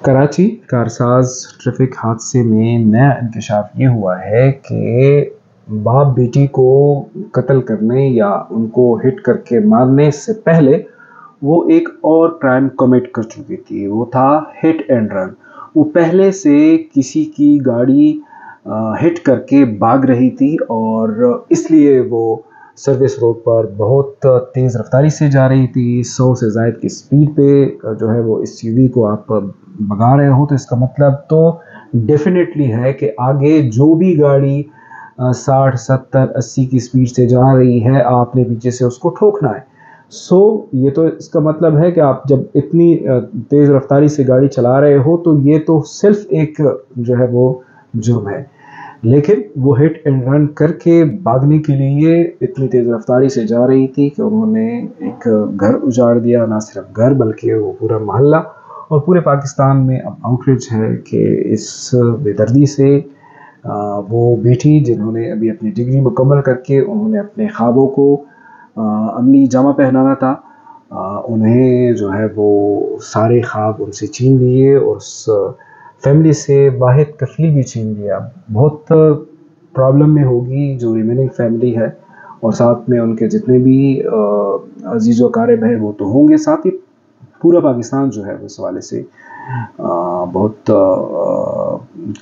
Karachi Karsaz traffic हादसे में नया इंकशाफ ये हुआ है कि बाप बेटी को कत्ल करने या उनको हिट करके मारने से पहले वो एक और क्राइम कमिट कर चुकी थी। वो था हिट एंड रन। वो पहले से किसी की गाड़ी हिट करके भाग रही थी और इसलिए वो सर्विस रोड पर बहुत तेज़ रफ्तारी से जा रही थी। 100 से ज़ायद की स्पीड पे जो है वो इस यूवी को आप भगा रहे हो, तो इसका मतलब तो डेफिनेटली है कि आगे जो भी गाड़ी 60, 70, 80 की स्पीड से जा रही है, आपने पीछे से उसको ठोकना है। ये तो इसका मतलब है कि आप जब इतनी तेज़ रफ्तारी से गाड़ी चला रहे हो तो ये तो सिर्फ एक जो है वो जुर्म है। लेकिन वो हिट एंड रन करके भागने के लिए इतनी तेज़ रफ्तारी से जा रही थी कि उन्होंने एक घर उजाड़ दिया। ना सिर्फ घर बल्कि वो पूरा मोहल्ला और पूरे पाकिस्तान में अब आउटरीच है कि इस बेदर्दी से वो बेटी जिन्होंने अभी अपनी डिग्री मुकम्मल करके उन्होंने अपने ख्वाबों को अमली जामा पहनाना था, उन्हें जो है वो सारे ख्वाब उनसे छीन लिए और उस फैमिली से वाहिद कफील भी छीन लिया। बहुत प्रॉब्लम में होगी जो रिमेनिंग फैमिली है और साथ में उनके जितने भी अजीज़ व क़ारिब हैं वो तो होंगे, साथ ही पूरा पाकिस्तान जो है इस हवाले से बहुत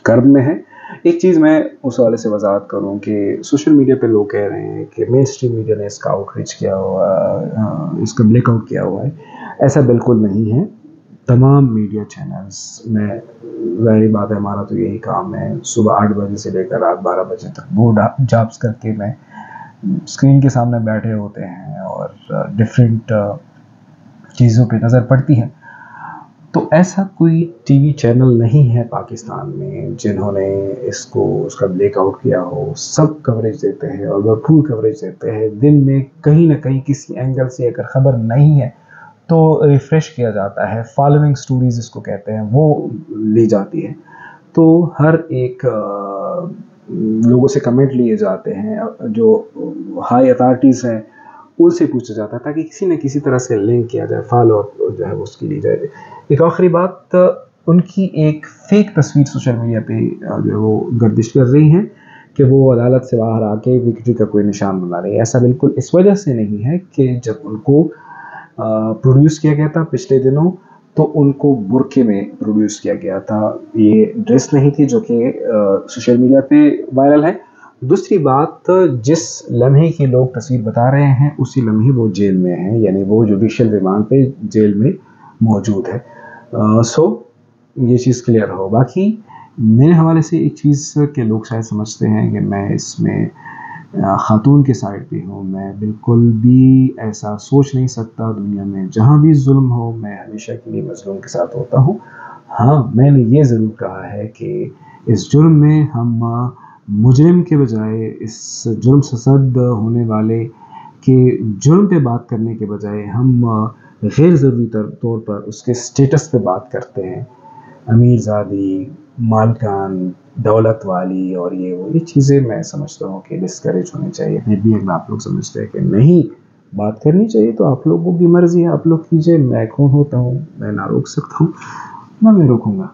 कर्ब में है। एक चीज़ मैं उस हवाले से वजाहत करूँ कि सोशल मीडिया पे लोग कह रहे हैं कि मेन स्ट्रीम मीडिया ने इसका आउटरीच किया हुआ, इसका ब्लैकआउट किया हुआ है। ऐसा बिल्कुल नहीं है। तमाम मीडिया चैनल्स में ज़ाहिर बात है, हमारा तो यही काम है, सुबह 8 बजे से लेकर रात 12 बजे तक वो जॉब्स करके मैं स्क्रीन के सामने बैठे होते हैं और डिफरेंट चीज़ों पे नज़र पड़ती है। तो ऐसा कोई टीवी चैनल नहीं है पाकिस्तान में जिन्होंने इसको उसका ब्लैकआउट किया हो। सब कवरेज देते हैं और भरपूर कवरेज देते हैं। दिन में कहीं ना कहीं किसी एंगल से अगर ख़बर नहीं है तो रिफ़्रेश किया जाता है, फॉलोइंग स्टोरीज़ इसको कहते हैं, वो ली जाती है। तो हर एक लोगों से कमेंट लिए जाते हैं, जो हाई अथॉरिटीज़ हैं उनसे पूछा जाता है ताकि किसी न किसी तरह से लिंक किया जाए, फॉलो जो है उसकी ली जाए। एक आखिरी बात, उनकी एक फ़ेक तस्वीर सोशल मीडिया पे जो है वो गर्दिश कर रही हैं कि वो अदालत से बाहर आके विक्ट्री का कोई निशान बना रही है। ऐसा बिल्कुल इस वजह से नहीं है कि जब उनको प्रोड्यूस किया गया था पिछले दिनों तो उनको बुर्के में प्रोड्यूस किया गया था। ये ड्रेस नहीं थी जो कि सोशल मीडिया पे वायरल है। दूसरी बात, जिस लम्हे की लोग तस्वीर बता रहे हैं उसी लम्हे वो जेल में है, यानी वो जुडिशल रिमांड पे जेल में मौजूद है। ये चीज़ क्लियर हो। बाकी मेरे हवाले से एक चीज़ के लोग शायद समझते हैं कि मैं इसमें ख़ातून के साइड पे हूँ। मैं बिल्कुल भी ऐसा सोच नहीं सकता। दुनिया में जहाँ भी जुल्म हो मैं हमेशा के लिए मज़लूम के साथ होता हूँ। हाँ, मैंने ये ज़रूर कहा है कि इस जुर्म में हम मुजरिम के बजाय, इस जुर्म से सद होने वाले के जुर्म पे बात करने के बजाय हम गैर ज़रूरी तौर पर उसके स्टेटस पे बात करते हैं। अमीरज़ादी, मालकान, दौलत वाली और ये चीज़ें मैं समझता हूँ कि डिस्करेज होनी चाहिए। फिर भी अगर आप लोग समझते हैं कि नहीं बात करनी चाहिए तो आप लोगों की मर्ज़ी है, आप लोग कीजिए। मैं कौन होता हूँ, मैं ना रोक सकता हूँ ना मैं रोकूँगा।